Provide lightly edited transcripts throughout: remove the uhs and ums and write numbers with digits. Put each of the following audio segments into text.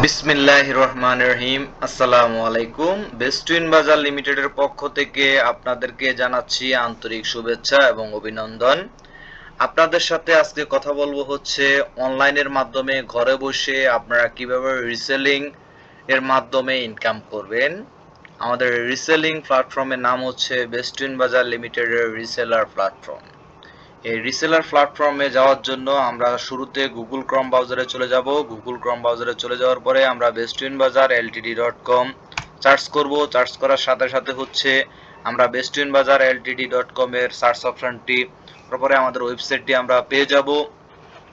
বিসমিল্লাহির রহমানির রহিম। আসসালামু আলাইকুম। বেস্টুইন বাজার লিমিটেডের পক্ষ থেকে আপনাদেরকে জানাচ্ছি আন্তরিক শুভেচ্ছা এবং অভিনন্দন। আপনাদের সাথে আজকে কথা বলবো হচ্ছে অনলাইনের মাধ্যমে ঘরে বসে আপনারা কিভাবে রিসেলিং এর মাধ্যমে ইনকাম করবেন। আমাদের রিসেলিং প্ল্যাটফর্মের নাম হচ্ছে বেস্টুইন বাজার লিমিটেডের রিসেলার প্ল্যাটফর্ম। এই রিসেলার প্ল্যাটফর্মে যাওয়ার জন্য আমরা শুরুতে গুগল ক্রোম ব্রাউজারে চলে যাব। গুগল ক্রোম ব্রাউজারে চলে যাওয়ার পরে আমরা বেস্টুইন বাজার ltd.com সার্চ করব। সার্চ করার সাথে সাথে হচ্ছে আমরা বেস্টুইন বাজার ltd.com এর সার্চ অপশনটি তারপরে আমাদের ওয়েবসাইটটি আমরা পেয়ে যাব।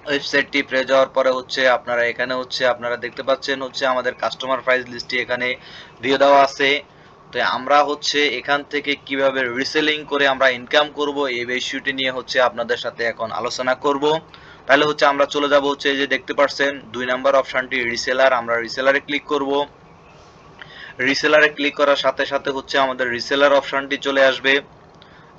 ওয়েবসাইটটি পেয়ে যাওয়ার পরে হচ্ছে আপনারা এখানে হচ্ছে আপনারা দেখতে পাচ্ছেন হচ্ছে আমাদের কাস্টমার প্রাইস লিস্টটি এখানে দিয়ে দেওয়া আছে। তো আমরা হচ্ছে এখান থেকে কিভাবে রিসেলিং করে আমরা ইনকাম করব এই বিষয়টি নিয়ে হচ্ছে আপনাদের সাথে এখন আলোচনা করব। তাহলে হচ্ছে আমরা চলে যাব হচ্ছে এই যে দেখতে পাচ্ছেন 2 নাম্বার অপশনটি রিসেলার, আমরা রিসেলারে ক্লিক করব। রিসেলারে ক্লিক করার সাথে সাথে হচ্ছে আমাদের রিসেলার অপশনটি চলে আসবে।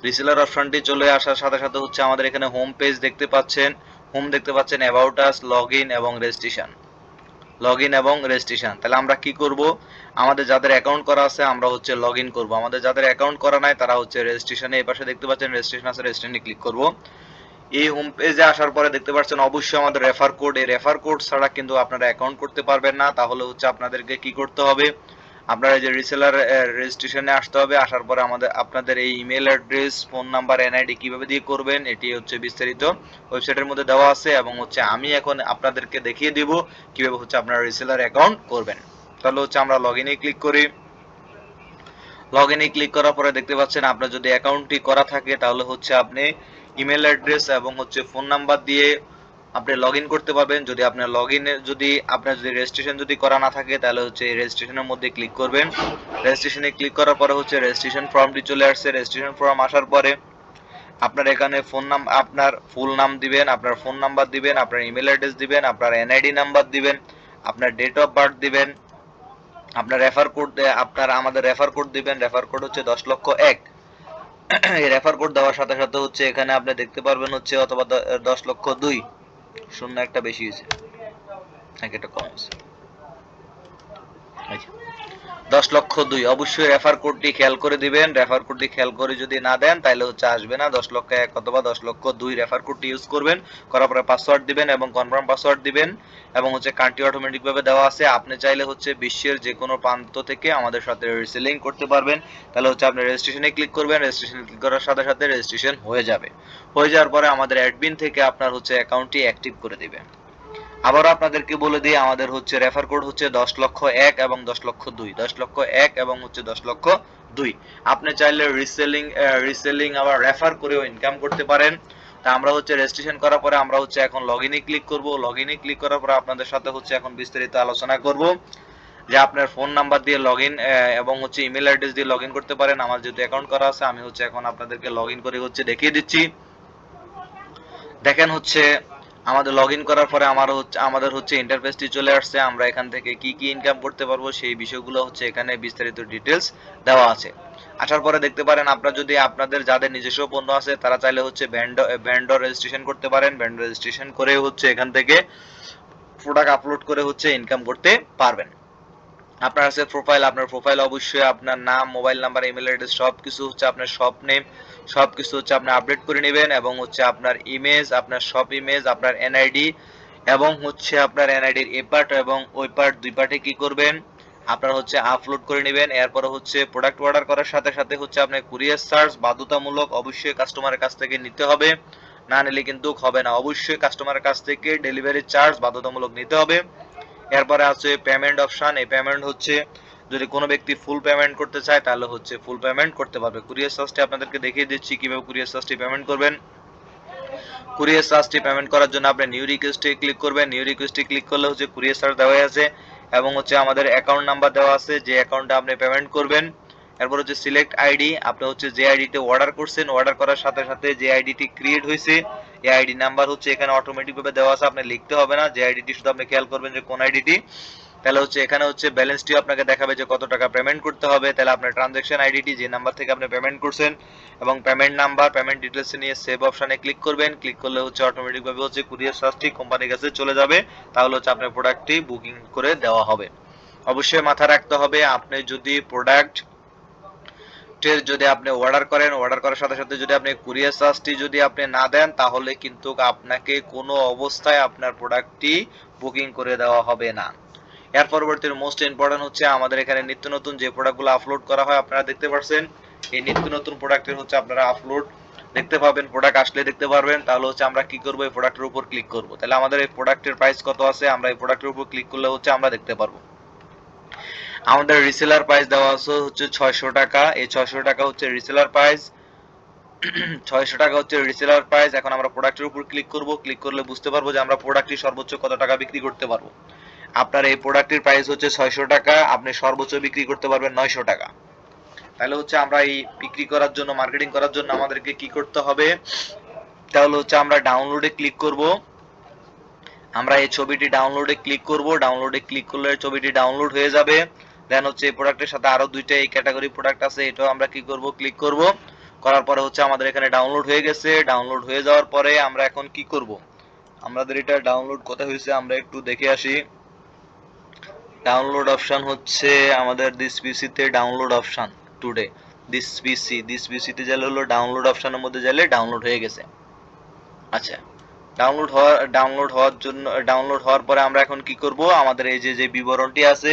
রিসেলার অপশনটি চলে আসার সাথে সাথে হচ্ছে আমাদের এখানে হোম পেজ দেখতে পাচ্ছেন, হোম দেখতে পাচ্ছেন, অ্যাবাউট আস, লগইন এবং রেজিস্ট্রেশন, লগইন এবং রেজিস্ট্রেশন। তাহলে আমরা কি করব, আমাদের যাদের অ্যাকাউন্ট করা আছে আমরা হচ্ছে লগইন করব, আমাদের যাদের অ্যাকাউন্ট করা নাই তারা হচ্ছে রেজিস্ট্রেশনে এই পাশে দেখতে পাচ্ছেন রেজিস্ট্রেশন আছে, রেজিস্ট্রেশনে ক্লিক করব। এই হোম পেজে আসার পরে দেখতে পাচ্ছেন অবশ্যই আমাদের রেফার কোড, এই রেফার কোড ছাড়া কিন্তু আপনারা অ্যাকাউন্ট করতে পারবেন না। তাহলে হচ্ছে আপনাদেরকে কি করতে হবে, আপনারা যে রিসেলার রেজিস্ট্রেশনে আসতে হবে, আসার পরে আমাদের আপনাদের এই email address, phone number, NID কিভাবে দিয়ে করবেন এটি হচ্ছে বিস্তারিত ওয়েবসাইটের মধ্যে দেওয়া আছে এবং হচ্ছে আমি এখন আপনাদেরকে দেখিয়ে দিব কিভাবে হচ্ছে আপনারা রিসেলার অ্যাকাউন্ট করবেন। তাহলে হচ্ছে আমরা লগইনে ক্লিক করি। লগইনে ক্লিক করার পরে দেখতে পাচ্ছেন আপনার যদি অ্যাকাউন্টটি করা থাকে তাহলে হচ্ছে আপনি ইমেল অ্যাড্রেস এবং হচ্ছে ফোন নাম্বার দিয়ে আপনি লগইন করতে পারবেন। যদি আপনার লগইনে যদি আপনার যদি রেজিস্ট্রেশন যদি করা না থাকে তাহলে হচ্ছে এই রেজিস্ট্রেশনের মধ্যে ক্লিক করবেন। রেজিস্ট্রেশনে ক্লিক করার পরে হচ্ছে রেজিস্ট্রেশন ফর্মটি চলে আসছে। রেজিস্ট্রেশন ফর্ম আসার পরে আপনার এখানে ফোন নাম, আপনার ফুল নাম দিবেন, আপনার ফোন নাম্বার দিবেন, আপনার ইমেল অ্যাড্রেস দিবেন, আপনার এনআইডি নাম্বার দিবেন, আপনার ডেট অফ বার্থ দিবেন, আপনার রেফার কোড, আপনার আমাদের রেফার কোড দিবেন। রেফার কোড হচ্ছে 10,01,000। এই রেফার কোড দেওয়ার সাথে সাথে হচ্ছে এখানে আপনি দেখতে পারবেন হচ্ছে অথবা 10,02,000, শূন্য একটা বেশি হয়েছে, একটা কম আছে, 10,02,000। অবশ্যই রেফার কোডটি খেয়াল করে দিবেন। রেফার কোডটি খেয়াল করে যদি না দেন তাহলে হচ্ছে আসবে না। 10,01,000 অথবা 10,02,000 রেফার কোডটি ইউজ করবেন। করার পরে পাসওয়ার্ড দিবেন এবং কনফার্ম পাসওয়ার্ড দিবেন এবং হচ্ছে কান্ট্রি অটোমেটিক ভাবে দেওয়া আছে। আপনি চাইলে হচ্ছে বিশ্বের যে কোনো প্রান্ত থেকে আমাদের সাথে রিসেলিং করতে পারবেন। তাহলে হচ্ছে আপনি রেজিস্ট্রেশনে ক্লিক করবেন। রেজিস্ট্রেশনে ক্লিক করার সাথে সাথে রেজিস্ট্রেশন হয়ে যাবে। হয়ে যাওয়ার পরে আমাদের অ্যাডমিন থেকে আপনার হচ্ছে অ্যাকাউন্টটি অ্যাক্টিভ করে দিবে। আবারও আপনাদেরকে বলে দিই আমাদের হচ্ছে রেফার কোড হচ্ছে 10,01,000 এবং 10,02,000, 10,01,000 এবং হচ্ছে 10,02,000। আপনি চাইলে রিসেলিং আবার রেফার করেও ইনকাম করতে পারেন। তা আমরা হচ্ছে রেজিস্ট্রেশন করার পরে আমরা হচ্ছে এখন লগইনে ক্লিক করব। লগইনে ক্লিক করার পরে আপনাদের সাথে হচ্ছে এখন বিস্তারিত আলোচনা করব যে আপনার ফোন নাম্বার দিয়ে লগইন এবং হচ্ছে ইমেল অ্যাড্রেস দিয়ে লগইন করতে পারেন। আমার যেহেতু অ্যাকাউন্ট করা আছে আমি হচ্ছে এখন আপনাদেরকে লগইন করে হচ্ছে দেখিয়ে দিচ্ছি। দেখেন হচ্ছে আমাদের লগইন করার পরে আমাদের হচ্ছে ইন্টারফেসটি চলে আসছে। আমরা এখান থেকে কি কি ইনকাম করতে পারবো সেই বিষয়গুলো হচ্ছে এখানে বিস্তারিত ডিটেলস দেওয়া আছে। আসার পরে দেখতে পারেন আপনারা যদি আপনাদের যাদের নিজস্ব পণ্য আছে তারা চাইলে হচ্ছে ভেন্ডর রেজিস্ট্রেশন করতে পারেন। ভেন্ডর রেজিস্ট্রেশন করে হচ্ছে এখান থেকে প্রোডাক্ট আপলোড করে হচ্ছে ইনকাম করতে পারবেন। আপনার আছে প্রোফাইল, আপনার প্রোফাইল অবশ্যই আপনার নাম, মোবাইল নাম্বার, ইমেল অ্যাড্রেস সবকিছু হচ্ছে আপনার শপ নেম সবকিছু হচ্ছে আপনি আপডেট করে নেবেন এবং হচ্ছে আপনার ইমেজ, আপনার শপ ইমেজ, আপনার এনআইডি এবং হচ্ছে আপনার এনআইডির এ পার্ট এবং ওই পার্ট দুই পার্টে কি করবেন আপনার হচ্ছে আপলোড করে নেবেন। এরপরে হচ্ছে প্রোডাক্ট অর্ডার করার সাথে সাথে হচ্ছে আপনার কুরিয়ার চার্জ বাধ্যতামূলক অবশ্যই কাস্টমারের কাছ থেকে নিতে হবে, না নিলে কিন্তু হবে না। অবশ্যই কাস্টমারের কাছ থেকে ডেলিভারি চার্জ বাধ্যতামূলক নিতে হবে। এরপরে আছে পেমেন্ট অপশন। এই পেমেন্ট হচ্ছে যদি কোনো ব্যক্তি ফুল পেমেন্ট করতে চায় তাহলে হচ্ছে ফুল পেমেন্ট করতে পারবে। কুরিয়ার চার্জটি আপনাদেরকে দেখিয়ে দিচ্ছি কিভাবে কুরিয়ার চার্জটি পেমেন্ট করবেন। কুরিয়ার চার্জটি পেমেন্ট করার জন্য আপনি নিউ রিকোয়েস্টে ক্লিক করবেন। নিউ রিকোয়েস্টে ক্লিক করলে হচ্ছে কুরিয়ার চার্জ দেওয়া আছে এবং হচ্ছে আমাদের অ্যাকাউন্ট নাম্বার দেওয়া আছে যে অ্যাকাউন্টে আপনি পেমেন্ট করবেন। এরপর হচ্ছে সিলেক্ট আইডি, আপনি হচ্ছে যে আইডিতে অর্ডার করছেন অর্ডার করার সাথে সাথে যে আইডিটি ক্রিয়েট হয়েছে এই আইডি নাম্বার হচ্ছে এখানে অটোমেটিক ভাবে দেওয়া আছে, আপনি লিখতে হবে না। যে আইডিটি শুধু আপনি খেয়াল করবেন যে কোন আইডিটি তাহলে হচ্ছে এখানে হচ্ছে ব্যালেন্সটি আপনাকে দেখাবে যে কত টাকা পেমেন্ট করতে হবে। তাহলে আপনার ট্রানজাকশন আইডিটি যে নাম্বার থেকে আপনি পেমেন্ট করছেন এবং পেমেন্ট নাম্বার, পেমেন্ট ডিটেলস নিয়ে সেভ অপশনে ক্লিক করবেন। ক্লিক করলে হচ্ছে অটোমেটিক ভাবে হচ্ছে কুরিয়ার চার্জটি কোম্পানির কাছে চলে যাবে। তাহলে হচ্ছে আপনার প্রোডাক্টটি বুকিং করে দেওয়া হবে। অবশ্যই মাথায় রাখতে হবে, আপনি যদি প্রোডাক্ট যদি আপনি অর্ডার করেন, অর্ডার করার সাথে সাথে যদি আপনি কুরিয়ার চার্জটি যদি আপনি না দেন, তাহলে কিন্তু আপনাকে কোনো অবস্থায় আপনার প্রোডাক্টটি বুকিং করে দেওয়া হবে না। এর পরবর্তী মোস্ট ইম্পর্টেন্ট হচ্ছে আমাদের এখানে নিত্য নতুন যে প্রোডাক্টগুলো আপলোড করা হয়, আপনারা দেখতে পাচ্ছেন এই নিত্য নতুন প্রোডাক্টের হচ্ছে আপনারা আপলোড দেখতে পাবেন, প্রোডাক্ট আসলে দেখতে পারবেন। তাহলে হচ্ছে আমরা কি করব, এই প্রোডাক্টের উপর ক্লিক করব। তাহলে আমাদের এই প্রোডাক্টের প্রাইস কত আছে, আমরা এই প্রোডাক্টের উপর ক্লিক করলে হচ্ছে আমরা দেখতে পারবো। আমাদের রিসেলার প্রাইস দেওয়া আছে হচ্ছে 600 টাকা। এই 600 টাকা হচ্ছে রিসেলার প্রাইস। 600 টাকা হচ্ছে রিসেলার প্রাইস। এখন আমরা প্রোডাক্টের উপর ক্লিক করব। ক্লিক করলে বুঝতে পারবো যে আমরা প্রোডাক্টটি সর্বোচ্চ কত টাকা বিক্রি করতে পারবো। আপনার এই প্রোডাক্টের প্রাইস হচ্ছে 600 টাকা, আপনি সর্বোচ্চ বিক্রি করতে পারবেন 900 টাকা। তাহলে হচ্ছে আমরা এই বিক্রি করার জন্য, মার্কেটিং করার জন্য আমাদেরকে কি করতে হবে, তাহলে হচ্ছে আমরা ডাউনলোডে ক্লিক করব। আমরা এই ছবিটি ডাউনলোডে ক্লিক করব। ডাউনলোডে ক্লিক করলে ছবিটি ডাউনলোড হয়ে যাবে। দেন হচ্ছে এই প্রোডাক্টের সাথে আরো দুইটা এই ক্যাটাগরি প্রোডাক্ট আছে, এটাও আমরা কি করব, ক্লিক করব। করার পরে হচ্ছে আমাদের এখানে ডাউনলোড হয়ে গেছে। ডাউনলোড হয়ে যাওয়ার পরে আমরা এখন কি করব, আমাদের এটা ডাউনলোড কোথায় হয়েছে আমরা একটু দেখে আসি। ডাউনলোড অপশন হচ্ছে আমাদের দিস পিসিতে ডাউনলোড অপশন টুডে দিস পিসিতে গেলে হলো ডাউনলোড অপশনের মধ্যে গেলে ডাউনলোড হয়ে গেছে। আচ্ছা, ডাউনলোড হওয়ার পরে আমরা এখন কি করব, আমাদের এই যে বিবরণটি আছে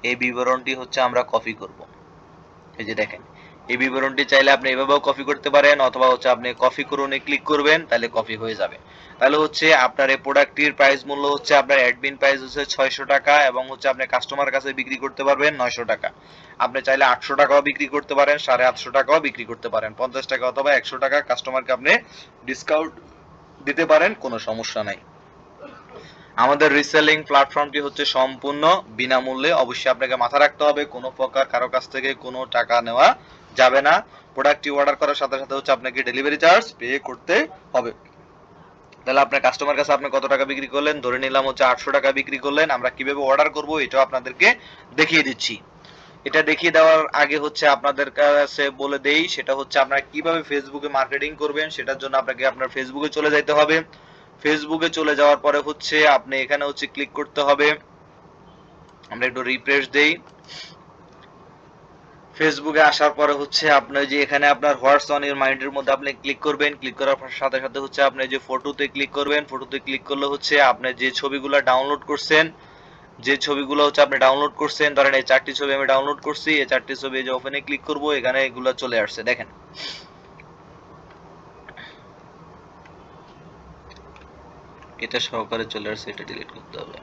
এই বিবরণটি হচ্ছে আমরা কপি করব। এই যে দেখেন, এই বিবরণটি চাইলে আপনি এভাবেও কপি করতে পারেন, অথবা হচ্ছে আপনি কপি করুনে ক্লিক করবেন, তাহলে কপি হয়ে যাবে। তাহলে হচ্ছে আপনার এই প্রোডাক্টটির প্রাইস মূল্য হচ্ছে আপনার অ্যাডমিন প্রাইস হচ্ছে 600 টাকা এবং হচ্ছে আপনি কাস্টমার কাছে বিক্রি করতে পারবেন 900 টাকা। আপনি চাইলে 800 টাকাও বিক্রি করতে পারেন, 850 টাকাও বিক্রি করতে পারেন, 50 টাকা অথবা 100 টাকা কাস্টমারকে আপনি ডিসকাউন্ট দিতে পারেন, কোনো সমস্যা নাই। আমাদের রিসেলিং প্ল্যাটফর্মটি হচ্ছে সম্পূর্ণ বিনামূল্যে। অবশ্যই আপনাকে মাথা রাখতে হবে কোনো প্রকার কারো কাছ থেকে কোনো টাকা নেওয়া যাবে না। প্রোডাক্টটি অর্ডার করার সাথে সাথে হচ্ছে আপনাকে ডেলিভারি চার্জ পে করতে হবে। তাহলে আপনার কাস্টমার কাছে আপনি কত টাকা বিক্রি করলেন, ধরে নিলাম হচ্ছে 800 টাকা বিক্রি করলেন। আমরা কিভাবে অর্ডার করব এটাও আপনাদেরকে দেখিয়ে দিচ্ছি। এটা দেখিয়ে দেওয়ার আগে হচ্ছে আপনাদের কাছে বলে দেই, সেটা হচ্ছে আপনারা কিভাবে ফেসবুকে মার্কেটিং করবেন। সেটার জন্য আপনাকে আপনার ফেসবুকে চলে যাইতে হবে। ফেসবুকে চলে যাওয়ার পরে হচ্ছে আপনি এখানে হচ্ছে ক্লিক করতে হবে। আমরা একটু রিফ্রেশ দেই। ফেসবুকে আসার পরে হচ্ছে আপনি যে এখানে আপনার হোয়াটস অন ইউর মাইন্ডের মধ্যে আপনি ক্লিক করবেন। ক্লিক করার সাথে সাথে হচ্ছে আপনি যে ফটোতে ক্লিক করবেন। ফটোতে ক্লিক করলে হচ্ছে আপনি যে ছবিগুলো ডাউনলোড করছেন, যে ছবিগুলো হচ্ছে আপনি ডাউনলোড করছেন, ধরেন এই 4টি ছবি আমি ডাউনলোড করছি, এই 4টি ছবি যে ওপেনে ক্লিক করব, এখানে এগুলো চলে আসছে দেখেন। এটা সহকারে চলে আসছে, এটা ডিলিট করতে হবে।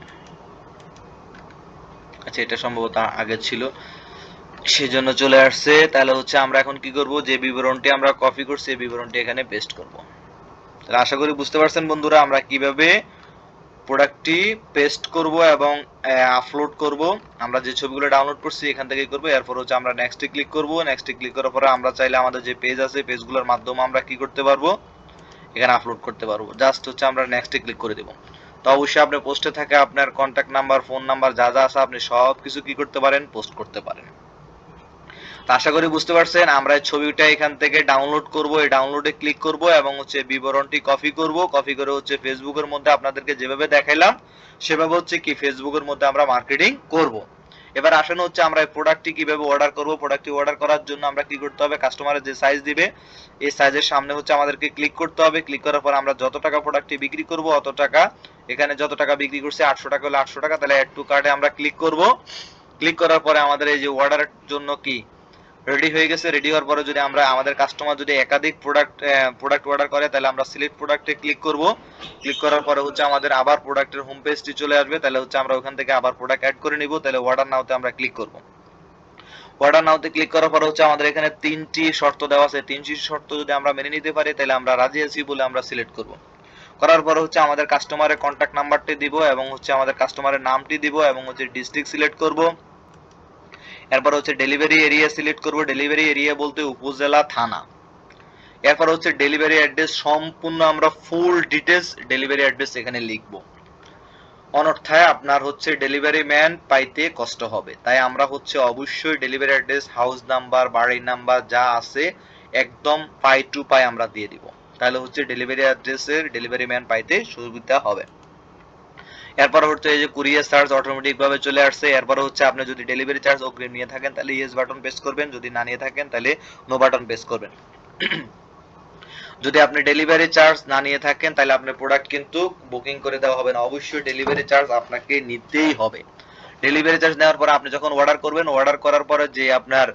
আচ্ছা, এটা সম্ভবত আগে ছিল সেজন্য চলে আসছে। তাহলে হচ্ছে আমরা এখন কি করব, যে বিবরণটি আমরা কপি করছি এই বিবরণটি এখানে পেস্ট করব। তাহলে আশা করি বুঝতে পারছেন বন্ধুরা আমরা কিভাবে প্রোডাক্টটি পেস্ট করব এবং আপলোড করব। আমরা যে ছবিগুলো ডাউনলোড করছি এখান থেকে করব। এরপর হচ্ছে আমরা নেক্সটে ক্লিক করব। নেক্সটে ক্লিক করার পরে আমরা চাইলে আমাদের যে পেজ আছে পেজগুলোর মাধ্যমে আমরা কি করতে পারবো, এখানে আপলোড করতে পারবো। জাস্ট হচ্ছে আমরা নেক্সটে ক্লিক করে দেব। তো অবশ্যই আপনি পোস্টে থাকে আপনার কন্ট্যাক্ট নাম্বার, ফোন নাম্বার যা যা আছে আপনি সব কিছু কি করতে পারেন, পোস্ট করতে পারেন। আশা করি বুঝতে পারছেন। আমরা এই ছবিটা এখান থেকে ডাউনলোড করব, এই ডাউনলোডে ক্লিক করব এবং হচ্ছে বিবরণটি কপি করব। কপি করে হচ্ছে ফেসবুকের মধ্যে আপনাদেরকে যেভাবে দেখাইলাম সেভাবে হচ্ছে কি ফেসবুকের মধ্যে আমরা মার্কেটিং করব। এবার আসেন হচ্ছে আমরা এই প্রোডাক্টটি কিভাবে অর্ডার করব। প্রোডাক্টটি অর্ডার করার জন্য আমরা কি করতে হবে, কাস্টমারের যে সাইজ দিবে এই সাইজের সামনে হচ্ছে আমাদেরকে ক্লিক করতে হবে। ক্লিক করার পর আমরা যত টাকা প্রোডাক্টটি বিক্রি করব অত টাকা, এখানে যত টাকা বিক্রি করছে 800 টাকা হলে 800 টাকা, তাহলে অ্যাড টু কার্টে আমরা ক্লিক করব। ক্লিক করার পরে আমাদের এই যে অর্ডারের জন্য কি রেডি হয়ে গেছে। রেডি হওয়ার পরে যদি আমরা আমাদের কাস্টমার যদি একাধিক প্রোডাক্ট অর্ডার করে তাহলে আমরা সিলেক্ট প্রোডাক্টে ক্লিক করব। ক্লিক করার পরে হচ্ছে আমাদের আবার প্রোডাক্টের হোম পেজটি চলে আসবে। তাহলে হচ্ছে আমরা ওখান থেকে আবার প্রোডাক্ট অ্যাড করে নিব। তাহলে অর্ডার নাওতে আমরা ক্লিক করব। অর্ডার নাওতে ক্লিক করার পরে হচ্ছে আমাদের এখানে 3টি শর্ত দেওয়া আছে। 3টি শর্ত যদি আমরা মেনে নিতে পারি তাহলে আমরা রাজি আছি বলে আমরা সিলেক্ট করব। করার পরে হচ্ছে আমাদের কাস্টমারের কন্ট্যাক্ট নাম্বারটি দিব এবং হচ্ছে আমাদের কাস্টমারের নামটি দিব এবং হচ্ছে ডিস্ট্রিক্ট সিলেক্ট করব। এরপর হচ্ছে ডেলিভারি এরিয়া সিলেক্ট করব। ডেলিভারি এরিয়া বলতে উপজেলা, থানা। এরপর হচ্ছে ডেলিভারি অ্যাড্রেস সম্পূর্ণ আমরা ফুল ডিটেইলস ডেলিভারি অ্যাড্রেস এখানে লিখব। অনর্থায় আপনার হচ্ছে ডেলিভারি ম্যান পাইতে কষ্ট হবে। তাই আমরা হচ্ছে অবশ্যই ডেলিভারি অ্যাড্রেস, হাউস নাম্বার, বাড়ির নাম্বার যা আছে একদম পাই টু পাই আমরা দিয়ে দিব। তাহলে হচ্ছে ডেলিভারি অ্যাড্রেসের ডেলিভারি ম্যান পাইতে সুবিধা হবে। এরপর হচ্ছে এই যে কুরিয়ার চার্জ অটোমেটিক ভাবে চলে আসছে। এরপর হচ্ছে আপনি যদি ডেলিভারি চার্জ অগ্রিম নিয়ে থাকেন তাহলে ইয়েস বাটন প্রেস করবেন, যদি না নিয়ে থাকেন তাহলে নো বাটন প্রেস করবেন। যদি আপনি ডেলিভারি চার্জ না নিয়ে থাকেন তাহলে আপনার প্রোডাক্ট কিন্তু বুকিং করে দেওয়া হবে না। অবশ্যই ডেলিভারি চার্জ আপনাকে নিতেই হবে। ডেলিভারি চার্জ নেওয়ার পরে আপনি যখন অর্ডার করবেন, অর্ডার করার পরে যে আপনার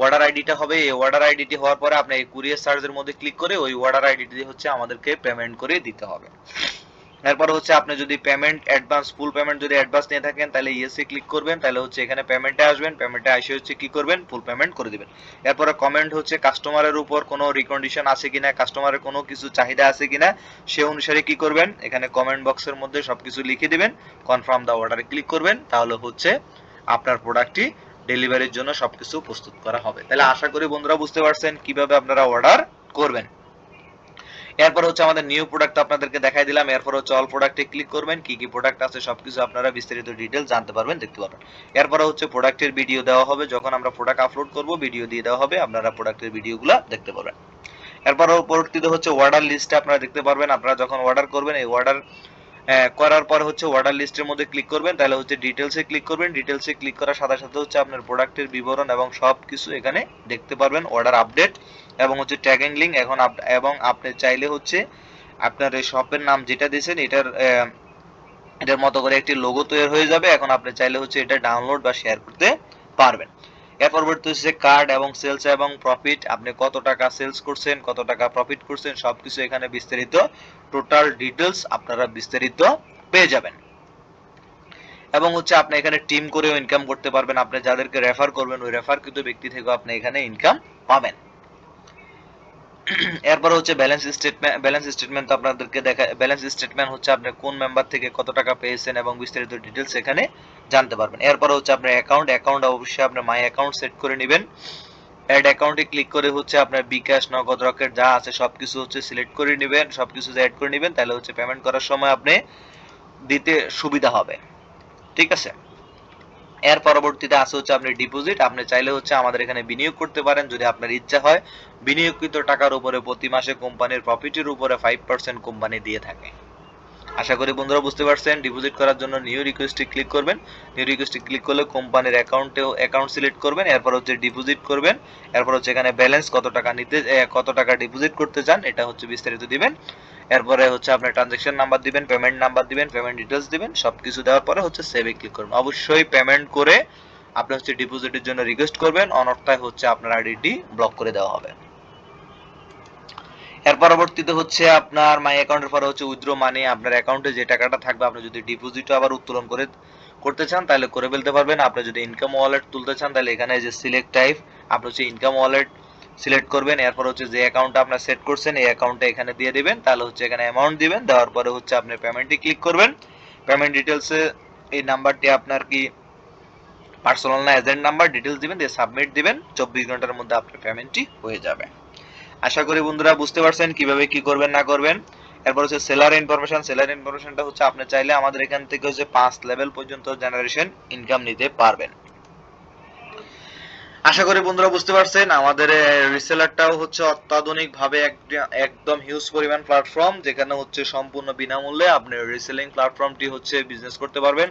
অর্ডার আইডিটা হবে, এই অর্ডার আইডিটি হওয়ার পরে আপনি এই কুরিয়ার চার্জের মধ্যে ক্লিক করে ওই অর্ডার আইডিটি হচ্ছে আমাদেরকে পেমেন্ট করে দিতে হবে। এরপর হচ্ছে আপনি যদি পেমেন্ট অ্যাডভান্স, ফুল পেমেন্ট যদি অ্যাডভান্স নিয়ে থাকেন তাহলে ইয়েসে ক্লিক করবেন। তাহলে হচ্ছে এখানে পেমেন্টে আসবেন, পেমেন্টে এসে হচ্ছে কি করবেন, ফুল পেমেন্ট করে দিবেন। এরপরে কমেন্ট হচ্ছে কাস্টমারের উপর কোনো রিকন্ডিশন আছে কিনা, কাস্টমারের কোনো কিছু চাহিদা আছে কিনা সে অনুসারে কি করবেন, এখানে কমেন্ট বক্সের মধ্যে সবকিছু লিখে দিবেন, কনফার্ম দা অর্ডারে ক্লিক করবেন। তাহলে হচ্ছে আপনার প্রোডাক্টটি ডেলিভারির জন্য সবকিছু প্রস্তুত করা হবে। তাহলে আশা করি বন্ধুরা বুঝতে পারছেন কিভাবে আপনারা অর্ডার করবেন। এরপর হচ্ছে আমাদের নিউ প্রোডাক্ট আপনাদেরকে দেখাই দিলাম। এরপর হচ্ছে অল প্রোডাক্টে ক্লিক করবেন, কি কি প্রোডাক্ট আছে সবকিছু আপনারা বিস্তারিত ডিটেইলস জানতে পারবেন, দেখতে পারবেন। এরপর হচ্ছে প্রোডাক্টের ভিডিও দেওয়া হবে, যখন আমরা প্রোডাক্ট আপলোড করব ভিডিও দিয়ে দেওয়া হবে, আপনারা প্রোডাক্টের ভিডিওগুলো দেখতে পারবেন। এরপর পরবর্তীতে হচ্ছে অর্ডার লিস্টে আপনারা দেখতে পারবেন, আপনারা যখন অর্ডার করবেন এই অর্ডার করার পর হচ্ছে অর্ডার লিস্টের মধ্যে ক্লিক করবেন। তাহলে হচ্ছে ডিটেলসে ক্লিক করবেন, ডিটেলসে ক্লিক করার সাথে সাথে হচ্ছে আপনার প্রোডাক্টের বিবরণ এবং সব কিছু এখানে দেখতে পারবেন, অর্ডার আপডেট এবং হচ্ছে ট্যাগিং লিঙ্ক। এখন এবং আপনি চাইলে হচ্ছে আপনার এই শপের নাম যেটা দিয়েছেন এটার মতো করে একটি লোগো তৈরি হয়ে যাবে। এখন আপনি চাইলে হচ্ছে এটা ডাউনলোড বা শেয়ার করতে পারবেন। এর পরবর্তী হচ্ছে কার্ড এবং সেলস এবং প্রফিট, আপনি কত টাকা সেলস করছেন, কত টাকা প্রফিট করছেন সবকিছু এখানে বিস্তারিত টোটাল ডিটেলস আপনারা বিস্তারিত পেয়ে যাবেন। এবং হচ্ছে আপনি এখানে টিম করেও ইনকাম করতে পারবেন, আপনি যাদেরকে রেফার করবেন ওই রেফারকৃত ব্যক্তি থেকেও আপনি এখানে ইনকাম পাবেন। এরপর হচ্ছে ব্যালেন্স স্টেটমেন্ট আপনাদেরকে দেখা, ব্যালেন্স স্টেটমেন্ট হচ্ছে আপনি কোন মেম্বার থেকে কত টাকা পেয়েছেন এবং বিস্তারিত ডিটেইলস এখানে জানতে পারবেন। এরপর হচ্ছে আপনার অ্যাকাউন্ট অবশ্যই আপনি মাই অ্যাকাউন্ট সেট করে নেবেন। অ্যাড অ্যাকাউন্টে ক্লিক করে হচ্ছে আপনার বিকাশ, নগদ, রকেট যা আছে সবকিছু হচ্ছে সিলেক্ট করে নেবেন, সবকিছু অ্যাড করে নেবেন। তাহলে হচ্ছে পেমেন্ট করার সময় আপনি দিতে সুবিধা হবে, ঠিক আছে। এর পরবর্তীতে আছে হচ্ছে আপনি ডিপোজিট, আপনি চাইলে হচ্ছে আমাদের এখানে বিনিয়োগ করতে পারেন যদি আপনার ইচ্ছা হয়। বিনিয়োগকৃত টাকার উপরে প্রতি মাসে কোম্পানির প্রফিটের উপরে 5% কোম্পানি দিয়ে থাকে। আশা করি বন্ধুরা বুঝতে পারছেন। ডিপোজিট করার জন্য নিউ রিকোয়েস্টে ক্লিক করবেন, নিউ রিকোয়েস্টে ক্লিক করলে কোম্পানির অ্যাকাউন্ট সিলেক্ট করবেন, এরপর হচ্ছে ডিপোজিট করবেন। এরপর হচ্ছে এখানে ব্যালেন্স কত টাকা ডিপোজিট করতে চান এটা হচ্ছে বিস্তারিত দিবেন। এরপরে হচ্ছে আপনার ট্রানজাকশন নাম্বার দিবেন, পেমেন্ট নাম্বার দিবেন, পেমেন্ট ডিটেইলস দিবেন, সবকিছু দেওয়ার পরে হচ্ছে সেভে ক্লিক করবেন। অবশ্যই পেমেন্ট করে আপনি হচ্ছে ডিপোজিটের জন্য রিকোয়েস্ট করবেন, অন্যথায় হচ্ছে আপনার আইডিটি ব্লক করে দেওয়া হবে। এর পরবর্তীতে হচ্ছে আপনার মাই অ্যাকাউন্টের পরে হচ্ছে উইথড্র মানি, আপনার অ্যাকাউন্টে যে টাকাটা থাকবে আপনি যদি ডিপোজিটও আবার উত্তোলন করতে চান তাহলে করে ফেলতে পারবেন। আপনি যদি ইনকাম ওয়ালেট তুলতে চান তাহলে এখানে যে সিলেক্ট টাইপ আপনি হচ্ছে ইনকাম ওয়ালেট সিলেক্ট করবেন। এরপর হচ্ছে যে অ্যাকাউন্টটা আপনার সেট করছেন এই অ্যাকাউন্টটা এখানে দিয়ে দিবেন। তাহলে হচ্ছে এখানে অ্যামাউন্ট দিবেন, দেওয়ার পরে হচ্ছে আপনি পেমেন্টে ক্লিক করবেন। পেমেন্ট ডিটেলসে এই নাম্বারটি আপনার কি পার্সোনাল না এজেন্ট নাম্বার ডিটেলস দিবেন, দিয়ে সাবমিট দিবেন। 24 ঘন্টার মধ্যে আপনার পেমেন্টটি হয়ে যাবে। আশা করি বন্ধুরা বুঝতে পারছেন কিভাবে কি করবেন না করবেন। এরপর হচ্ছে সেলার ইনফরমেশনটা হচ্ছে আপনি চাইলে আমাদের এখান থেকে হচ্ছে 5 লেভেল পর্যন্ত জেনারেশন ইনকাম নিতে পারবেন। আশা করি বন্ধুরা বুঝতে পারছেন। আমাদের রিসেলারটাও হচ্ছে অত্যাধুনিক ভাবে একদম হিউজ পরিমাণ প্ল্যাটফর্ম, যেখানে হচ্ছে সম্পূর্ণ বিনামূল্যে আপনি রিসেলিং প্ল্যাটফর্মটি হচ্ছে বিজনেস করতে পারবেন।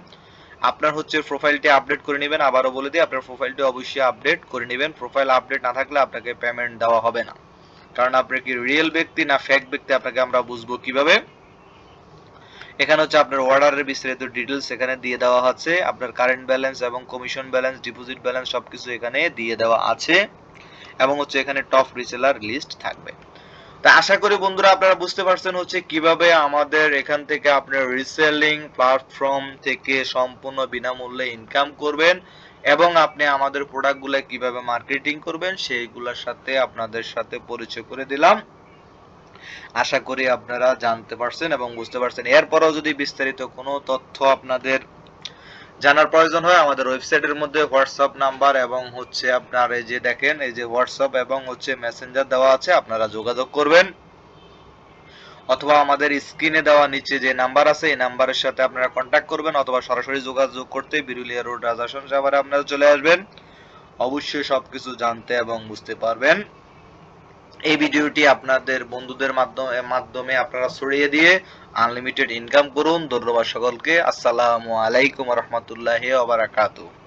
আপনার হচ্ছে প্রোফাইলটি আপডেট করে নেবেন, আবারও বলে দিই আপনার প্রোফাইলটি অবশ্যই আপডেট করে নেবেন। প্রোফাইল আপডেট না থাকলে আপনাকে পেমেন্ট দেওয়া হবে না, কারণ আপনি কি রিয়েল ব্যক্তি না ফেক ব্যক্তি আপনাকে আমরা বুঝবো কিভাবে। এখানে হচ্ছে আপনার অর্ডারের বিস্তারিত ডিটেইলস এখানে দিয়ে দেওয়া আছে, আপনার কারেন্ট ব্যালেন্স এবং কমিশন ব্যালেন্স, ডিপোজিট ব্যালেন্স সবকিছু এখানে দিয়ে দেওয়া আছে, এবং হচ্ছে এখানে টপ রিসেলার লিস্ট থাকবে। তা আশা করি বন্ধুরা আপনারা বুঝতে পারছেন হচ্ছে কিভাবে আমাদের এখান থেকে আপনার রিসেলিং প্ল্যাটফর্ম থেকে সম্পূর্ণ বিনামূল্যে ইনকাম করবেন, এবং আপনি আমাদের প্রোডাক্টগুলো কিভাবে মার্কেটিং করবেন সেইগুলোর সাথে আপনাদের সাথে পরিচয় করে দিলাম। আশা করি আপনারা জানতে পারছেন এবং বুঝতে পারছেন। এরপরও যদি বিস্তারিত কোনো তথ্য আপনাদের জানার প্রয়োজন হয় আমাদের ওয়েবসাইটের মধ্যে হোয়াটসঅ্যাপ নাম্বার এবং হচ্ছে আপনার এই যে দেখেন এই যে হোয়াটসঅ্যাপ এবং হচ্ছে মেসেঞ্জার দেওয়া আছে, আপনারা যোগাযোগ করবেন। অথবা আমাদের স্ক্রিনে দেওয়া নিচে যে নাম্বার আছে এই নাম্বারের সাথে আপনারা কন্ট্যাক্ট করবেন, অথবা সরাসরি যোগাযোগ করতে বিরুলিয়া রোড রাজা শাহবারে আপনারা চলে আসবেন। অবশ্যই সবকিছু জানতে এবং বুঝতে পারবেন। এই ভিডিওটি আপনাদের বন্ধুদের মাধ্যমে আপনারা ছড়িয়ে দিয়ে আনলিমিটেড ইনকাম করুন। ধন্যবাদ সকলকে। আসসালামু আলাইকুম ওয়া রাহমাতুল্লাহি ওয়া বারাকাতুহু।